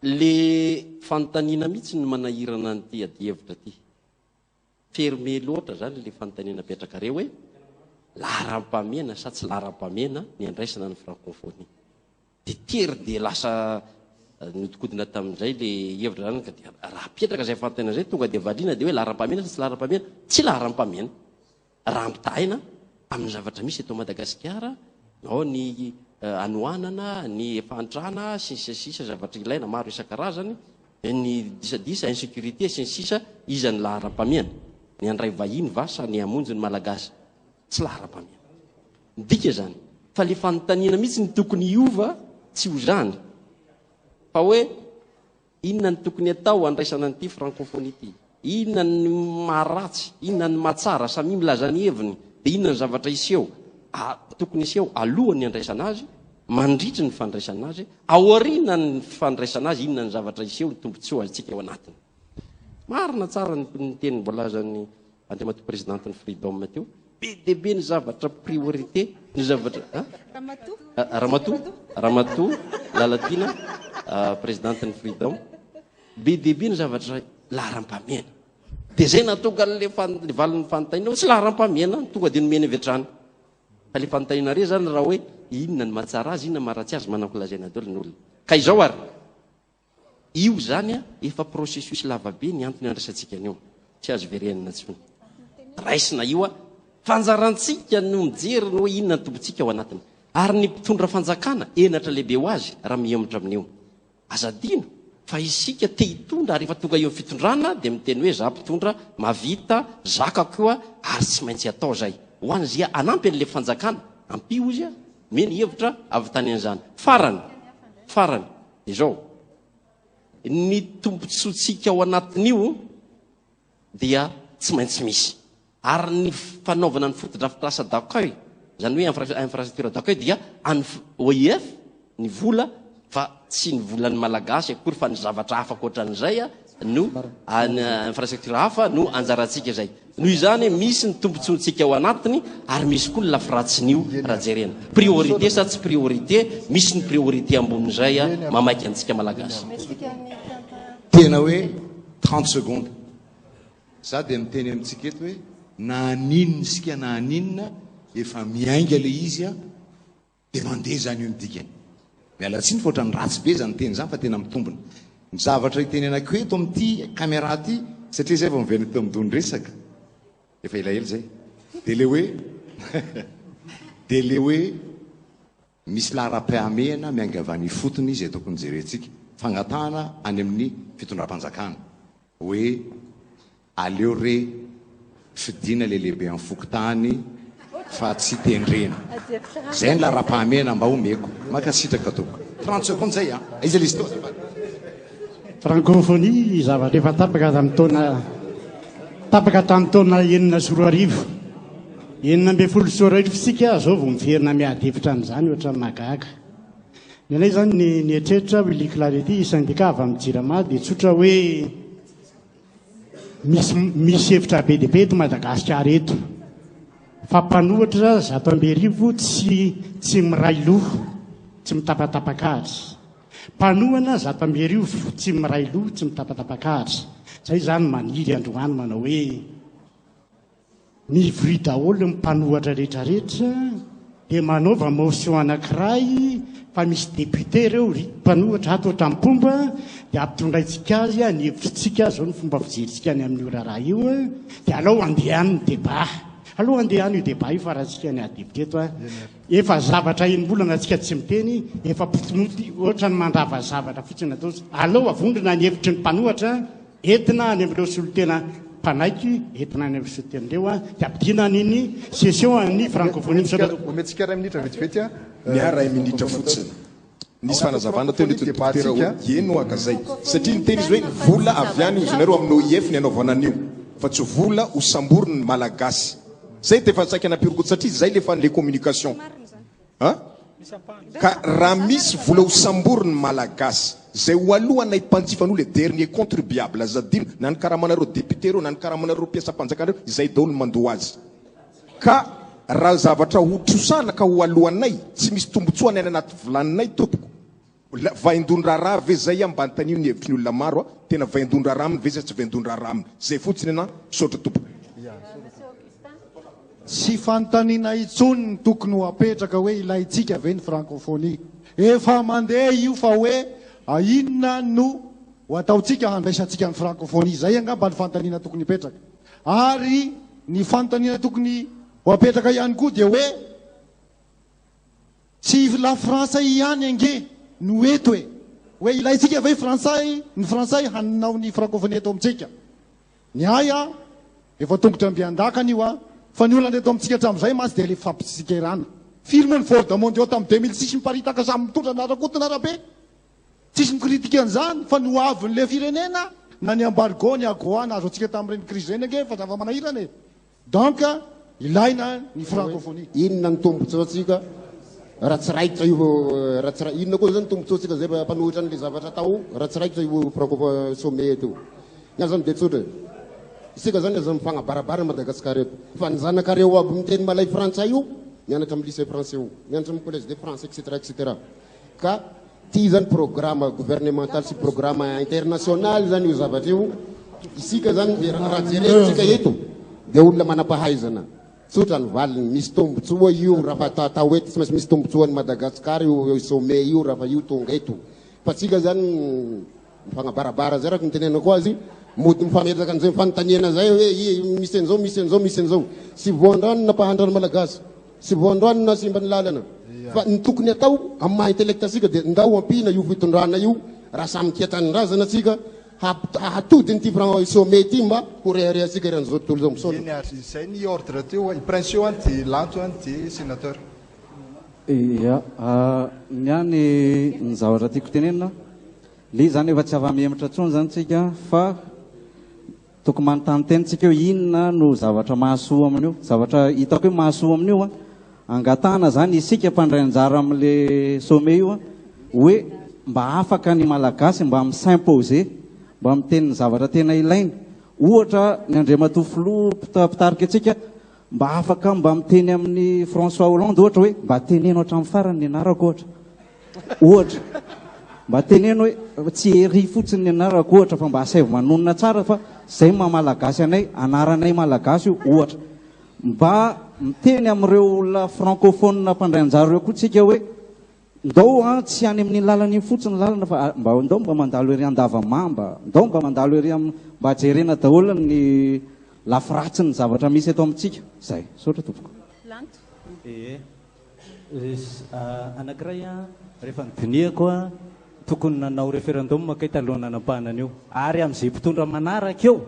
Le fanontaniana mihitsy ny manahirana an'ity adi-hevitra ty. Ferme loatra zany le fanontaniana petraka reo hoe laharam-pamena sa tsy laharam-pamena ny andraisana ny francophonie. De tery de lasa nodikodina tamin'izay le hevitra zany ka dia raha petraka zay fanontaniana zay tonga de valiana de hoe laharam-pamena sa tsy laharam-pamena. Tsy laharam-pamena. Raha ampitahina amin'ny zavatra misy eto Madagasikara, ao ny anoanana, ny efantrana, sisa zavatra ilaina maro isan-karazany, ny disadisa, insécurité, sisa izany laharam-pamena. Ny andray vahiny vasa ny amonjy ny malagasy. Tsy laharam-pamena. Dika zany. Fa le fanontaniana mihitsy ny tokony hiova tsy ho zany. Fa hoe inona ny tokony atao andraisana an'ity francophonie ity? Inona ny maharatsy, inona ny mahatsara, samy milaza ny heviny, de inona ny zavatra iseho tokony iseho alohan'ny andraisana azy, mandritry ny fandraisana azy, aoriana ny fandraisana azy, inona ny zavatra iseho ny tombontsoa azitsika eo anatiny. Marina tsara ny teny mbola lazan'ny andriamatoa présidentin'ny Freedom teo. Be de be ny zavatra priorité, ny zavatra Ramatoa Lalatina, présidentin'ny Freedom. Be de be ny zavatra laharam-pamena. De zay natonga le valin'ny fanontaniana tsy laharam-pamena tonga de nomeny avetrany. Fa le fanontaniana re zany raha hoe inona ny mahatsara azy, inona maharatsy azy, manao lazaina daholo ny olona. Ka izao ary io zany efa processus lavabe ny antony andraisantsika anio. Tsy azo verenina tsony. Raisina io fanjarantsika no mijery ny hoe inona ny tombontsika ao anatiny. Ary ny mpitondra fanjakana enatra lehibe ho azy raha mihemotra amin'io. Azadino fa isika te hitondra ary efa tonga eo fitondrana de miteny hoe za mpitondra mavita zaka koa ary tsy maintsy atao zay. Ho an'izay anampy an'le fanjakana, ampio izy meny hevitra avy tany an'izany. Farany izao ny tombontsoantsika ao anatin'io dia tsy maintsy misy. Ary ny fanaovana ny fotodrafitrasa d'accueil, zany hoe infrastructure d'accueil dia any OIF ny vola fa tsy ny volan'ny malagasy akory fa ny zavatra hafa koatran'izay no infrastructure hafa no anjarantsika zay. Noho izany misy ny tombontsoantsika ao anatiny ary misy koa ny lafiratsiny io raha jerena. Priorité sa tsy priorité, misy ny priorité ambonin'izay mamaiky antsika malagasy. Tena hoe 30 secondes. Za de miteny amintsika eto hoe na aninona sika na aninona efa miainga le izy de mandeha zany io ny dikany. Miala tsiny fa ohatran'ny ratsy be zany teny zany fa tena mitombona. Ny zavatra itenenako eto amin'ity caméra ty satria zay vao miveny teo amidony resaka. Efa elaela zay. De le hoe misy lahara-pahamehana miainga avy any fotony izy tokony jerentsika. Fangatahana any amin'ny fitondram-panjakana. Hoe aleo re fidina le lehibe amin'ny fokotany fa tsy tendrena. Zay ny lahara-pahamehana mba homeko. Makasitraka toko. 30 secondes zay izy listo. Francophonie zavatra efa tapaka tamin'ny taona enina sy roa arivo. 9 sy roa arivo sika zao vao miverina miady hevitra an'izany ohatra magaga. Nenay zany ny etreritra hoe li clarity syndicat avy amin'ny Jirama dia tsotra hoe misy hevitra be dia be eto Madagasikara eto. Fa mpanohatra 100,000 tsy miray loha, tsy mitapatapakahatra. Mpanohana 100,000 tsy miray loha, tsy mitapatapakahatra. Zay zany maniry androany manao hoe mivry daholo ny mpanohatra rehetrarehetra dia manaova motion anankiray fa misy député reo mpanohatra ato ohatram-pomba dia ampitondraitsika azy ny hevitrintsika zao ny fomba fijeritsika ny amin'ny ora raha io dia alao andehany ny débat. Alao andehany io débat io fa raha tsika ny adepute eto efa zavatra enim-bolana tsika tsy miteny efa potinoty ohatra ny mandrava zavatra fotsiny atao. Alao avondrina ny hevitry ny mpanohatra entina any amin'ireo solotena mpanaiky, entina any amin'ny solotendreo dia ampidina niny session ny francophonie. Ometsika ray minitra vetivety miara minitra fotsiny. Nisy fanazavana teo le eno aka zay satria ny teny izy hoe vola avy any izy nareo amin'ny OIF ny anaovana an'io fa tsy vola ho samboriny ny malagasy. Zay te fa saika nampiroko satria zay le fan le communication. Ka raha misy vola ho samboriny ny malagasy zay ho alohana impanjifan'olo le dernier contribuable azadino na ny karamanareo député reo na ny karamanareo mpiasa-panjakanareo izay daholo mandoa azy. Ka raha zavatra hotrosana ka ho alohanay tsy misy tombotsoany any anaty volaninay tompoko vaindon-draharaha ve zay ambanitanio ny hevitry ny olona maro a tena vaindon-draharaha aminy ve zay tsy vaindon-draharaha aminy zay fotsiny ana misaotra tompoko tsy fanontaniana itsony ny tokony ho apetraka hoe ilayntsika ve ny francophonie efa mandeha io fa hoe inona no ho ataontsika handraisantsika ny francophonie zay angamba ny fanontaniana tokony hipetraka ary ny fanontaniana tokony ho apetraka ihany koa dia hoe tsy la fransay ihany ange no eto hoe ilayntsika ve ny fransay hanao ny francophonie eto amintsika ny aya efa tongotra ambiandakany io a fa ny olona eto amintsika hatram'izay masy dia le fampitsikerana film ny Ford mondiaux tamin'ny 2006 miparitaka samy mitondra narakotona arabe tsisy mikritika an'izany fa no avin'le firenena na ny embargo ny agoa na azo antsika tamin'ireny crise reny ange fa zava-manahirana donc ilaina ny francophonie inona ny tombontsoatsika raha tsy raikitra io inona koa zany tombontsoatsika zay mpanohitra n'le zavatra tao raha tsy raikitra io franco sommet eto ny azy zany de tsotra isika zany aza mifagnabarabara Madagasikara eto fa ny zanakareo aby miteny malay frantsay io mianatra amin'ny lycée français io mianatra amin'ny collège de France etc ka ty zany programme gouvernemental sy programme international zany io zavatra io isika zany raha jerentsika eto de olona manampahaizana tsotra ny valiny misy tombotsoa io raha fa tao eto tsy maintsy misy tombotsoa ny Madagasikara io sommet io raha fa io tonga eto fa tsika zany mifagnabarabara zay raha nitenenako azy mody mifametraka an'izay mifanontaniana zay hoe misy an'izao misy an'izao misy an'izao sy voandroany na mpahandrano malagasy sy voandroany na simba ny lalana fa ny tokony atao amin'ny maha intellecta asika dia ndao ampina io fitondrana io raha samy kiatany-drazana atsika hatody nyty sommet ty mba ho rehareha asika iran'izao tontolo zao misaotra zay ny ordre teo i prince io any ty lanto any ty sénateur ia niany ny zavatra tiako tenenina le zany efa tsy ava-mihematra tsony zany tsika fa tokony manontany tenitsika eo inona no zavatra mahasoa amin'io zavatra hitako hoe mahasoa amin'io a angatana zany isika mpandray anjara amin'le sommet io a hoe mba afaka ny malagasy mba misimposer mba miteny ny zavatra tena ilainy ohatra ny Andriamatoa Filoha mpitarika atsika mba afaka mba miteny amin'ny François Hollande ohatra hoe mba teneno hatramin'ny farany ny anarako ohatra mba teneno hoe tsy ery fotsiny ny anarako ohatra fa mba asaivo manonona tsara fa zay maha-malagasy anay anaranay malagasy io ohatra mba miteny amin'ireo olona francophone mpandray anjara ireo koa tsika hoe ndao tsy any amin'ny lalany fotsiny lalana fa ndao mba mandalo ery andavamamba ndao mba mandalo ery mba ajerena daholo ny lafiratsy ny zavatra misy eto amintsika zay saotra tompoko anankiray rehefa nidiniako a tokony nanao référendum makay taloha nanapahana an'io ary amin'izay mpitondra manaraka eo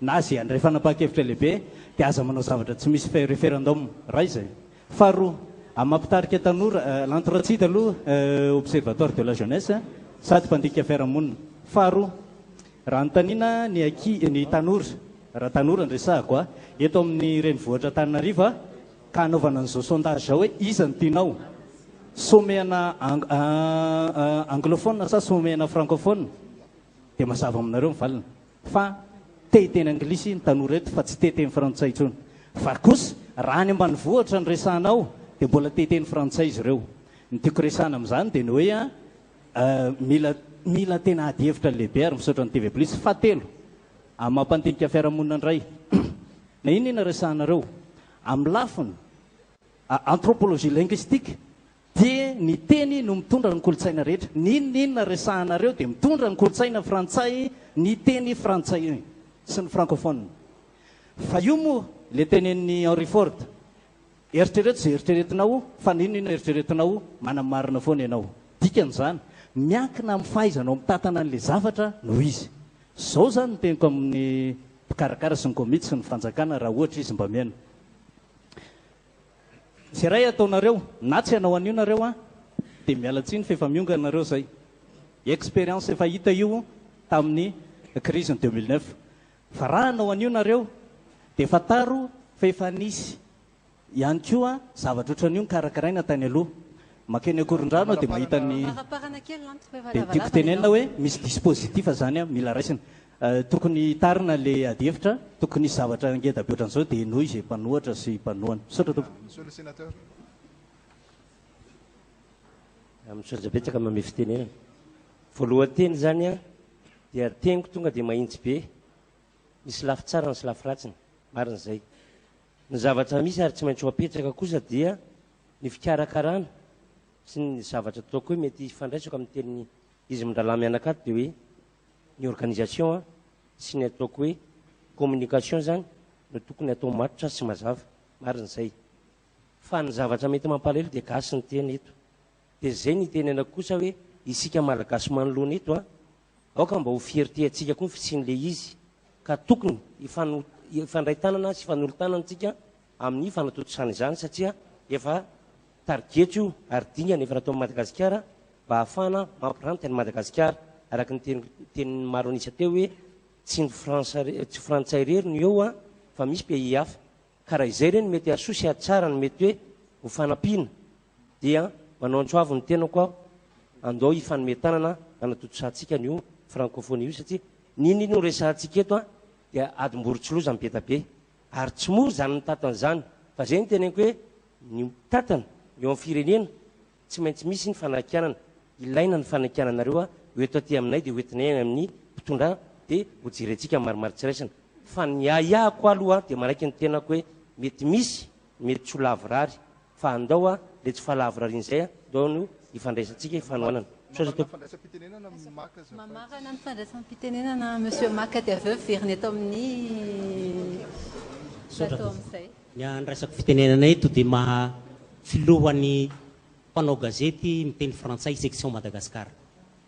na zay andray fanapahakevitra lehibe dia aza manao zavatra tsy misy référendum ray zay faharoa amin'ny mampitarika tanora l'entretien aloha observatoire de la jeunesse sady mpandika fiarahamonina faharoa raha nytanina ny tanora raha tanora ndresahako a eto amin'ny renivohitra Antananarivo ka anaovana an'izao sondage zao hoe iza ny tianao sommet-na anglophone sa sommet-na francophone dia mazava aminareo mivalina fa teteny anglisy ny tanora eto fa tsy teteny frantsay intsony fa kosa raha any ambanivohitra ny resanao dia mbola teteny frantsay izy ireo ny tiako resana amin'izany dia ny hoe mila tena ady hevitra lehibe ary misaotra ny TV Plus fahatelo amin'ny mampandinika fiarahamonina ndray na inona resanareo amin'ny lafiny anthropologie linguistique dia ny teny no mitondra ny kolotsaina rehetra ninona resahanareo dia mitondra ny kolotsaina frantsay ny teny frantsay sy ny francophone fa io moa le tenen'ny Henry Ford eritrereto zay eritreretinao fa ninona eritreretinao manamarina foana ianao dikan'izany miankina amin'ny fahaizanao mitatana an'le zavatra no izy zao zany ny teniko amin'ny mpikarakara sy ny komity sy ny fanjakana raha ohatra izy mba miaina zay ray ataonareo na tsy hanao an'io nareo a dia mialatsiny fa efa mionga nareo zay expérience efa hita io tamin'ny crise ny 2009 fa raha hanao an'io nareo dia efa taro fa efa nisy ihany koa zavatra ohatran'io ny karakaraina tany aloha makeny akoron-drano dia mahita ny dia tiako tenenina hoe misy dispositif zany a mila raisina tokony tarina le adevitra tokony zavatra ngeda be ohatran'izao dia noho izay mpanohatra sy mpanohana misaotra tompo. Monsieur le sénateur. Misaotra betsaka mame fitenenana. Voalohanteny zany a dia teniko tonga dia mahitsy be misy lafy tsara sy lafy ratsiny marina zay. Ny zavatra misy ary tsy maintsy ho apetraka kosa dia ny fikarakarana sy ny zavatra ataoko hoe mety fandraisako amin'ny teny izy mindralamy anakato dia hoe ny organisation sy ny ataoko hoe communication zany no tokony atao matotra sy mazava marina zay. Fa ny zavatra mety mampalahelo dia gasy ny teny eto. Dia zay ny tenenako kosa hoe isika malagasy manoloana eto aoka mba ho fierté atsika koa ny fisian'le izy ka tokony ifandray tanana sy ifanolotanana antsika amin'ny fanatotosana izany satria efa targetro io ary dingana efa natao Madagasikara mba ahafahana mampiranty any Madagasikara araka ny tenin'ny maro anisa teo hoe tsy ny frantsay rery ny eo fa misy pays hafa ka raha izay reny mety asosy atsara ny mety hoe ho fanampiana dia manao antsoavo ny tenako aho andao ifanome tanana anatotosantsika nio francophonie io satria niny no resantsika eto dia adim-borotsiloza ny beta be ary tsy mora zany ny tatana zany fa zay ny teneniko hoe ny tatana eo amin'ny firenena tsy maintsy misy ny fanakianana ilaina ny fanakiananareo ho eto aty aminay dia hoetinay amin'ny mpitondra dia ho jerentsika maromaro tsiraisana fa ny ahako aloha dia maraiky ny tenako hoe mety misy mety tsy ho lavorary fa andao le tsy falavorarian'izay andao no ifandraisantsika ifanoanana. Mamarana ny fandraisam-pitenenana monsieur Maka dia aveo veriny eto amin'ny plateau amin'izay. Ny andraisako fitenenana eto dia maha filohan'ny mpanao gazety miteny frantsay section Madagasikara.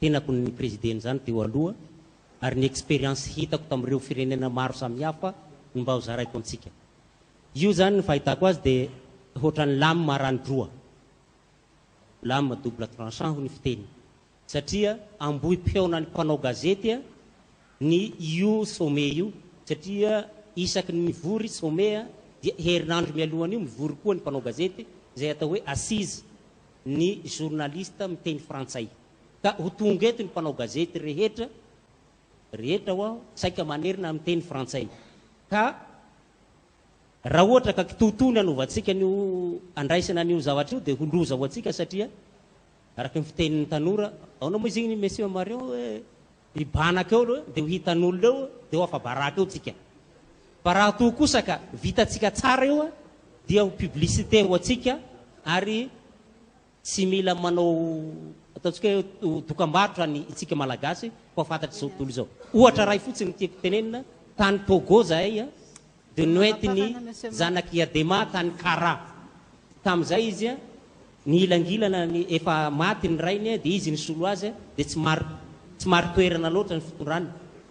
Tenako ny président zany teo aloha ary ny expérience hitako tamin'ireo firenena maro samihafa no mba ho zaraiko antsika. Io zany ny fahitako azy dia ohatran'ny lame marandroa. Lame double tranchant ho ny fiteny. Satria ambohi-peona ny mpanao gazety ny io sommet io satria isaky ny mivory sommet dia herinandro mialohany io mivory koa ny mpanao gazety zay atao hoe assise ny journaliste miteny frantsay. Ka ho tonga eto ny mpanao gazety rehetra ho saika manerina miteny frantsay. Ka raha ohatra ka kitotony anovantsika nio andraisana an'io zavatra io dia ho loza ho antsika satria araka ny fitenin'ny tanora ao na moa izy igny monsieur Marion hoe ibanaka eo aloha dia ho hitan'olona eo dia ho afabaraka eo tsika. Fa raha toa kosa ka vitatsika tsara eo dia ho publicité ho atsika ary tsy mila manao ataontsika hoe dokam-barotra ny itsika malagasy fa fantatry izao tontolo izao. Ohatra ray fotsiny tiako tenenina tany Togo zahay dia noentiny zanaky Adema tany Kara. Tamin'izay izy ny ilangilana ny efa maty ny rainy dia izy ny solo azy dia tsy maro toerana loatra ny fitondrany.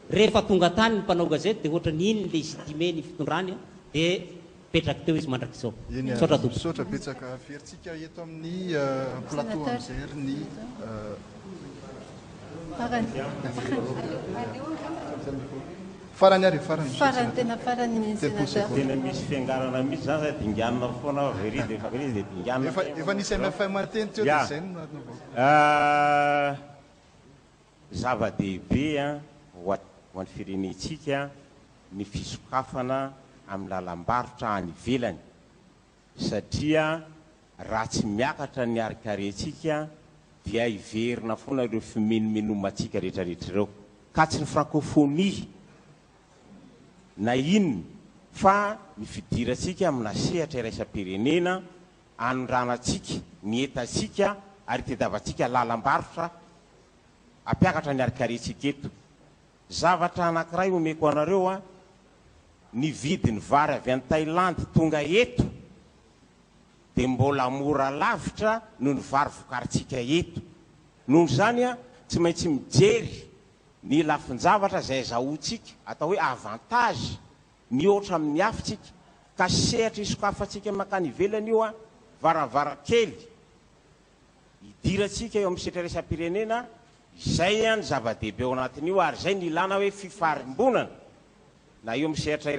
Rehefa tonga tany ny mpanao gazety dia ohatra ny iny ny legitime ny fitondrany dia petraky teo izy mandraky izao. Misaotra betsaka fieritsika eto amin'ny plateau amin'izay ry ny farany ary farany tena farany sénateur. Tena misy fiangarana misy zany zay dinganina foana very dia fa izy dia dinganina. Efa nisy MFM mateny teo dia zay no zava-dehibe ho an'ny firenentsika ny fisokafana amin'ny lalam-barotra any ivelany satria raha tsy miakatra ny arikarentsika dia iverina foana ireo fimenomenomantsika rehetrarehetra ireo ka tsy ny francophonie na inony fa ny fidirantsika amina sehatra iraisam-pirenena anondranatsika ny etatsika ary tediavantsika lalam-barotra ampiakatra ny arikarentsika eto. Zavatra anankiray omeko anareo ny vidiny vary avy any Thaïlande tonga eto dia mbola mora lavitra noho ny vary vokaritsika eto. Noho zany tsy maintsy mijery ny lafin-javatra zay zahotsika atao hoe avantage ny ohatra amin'ny hafitsika ka sehatra isokafatsika makany ivelany io varavarakely idiratsika eo amin'ny sehatra iraisam-pirenena izay ny zava-dehibe ao anatin'io ary zay ny ilana hoe fifarimbonana na eo amin'ny sehatra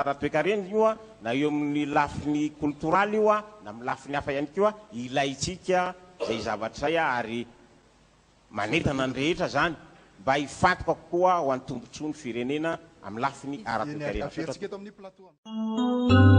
ara-toekarena io na eo amin'ny lafiny kultoraly io na amin'ny lafiny hafa ihany koa ilaitsika zay zavatra zay ary manetana ny rehetra zany mba hifantoka kokoa ho an'ny tombontsoa ny firenena amin'ny lafiny ara-toekarena. Avertsika eto amin'ny plateau.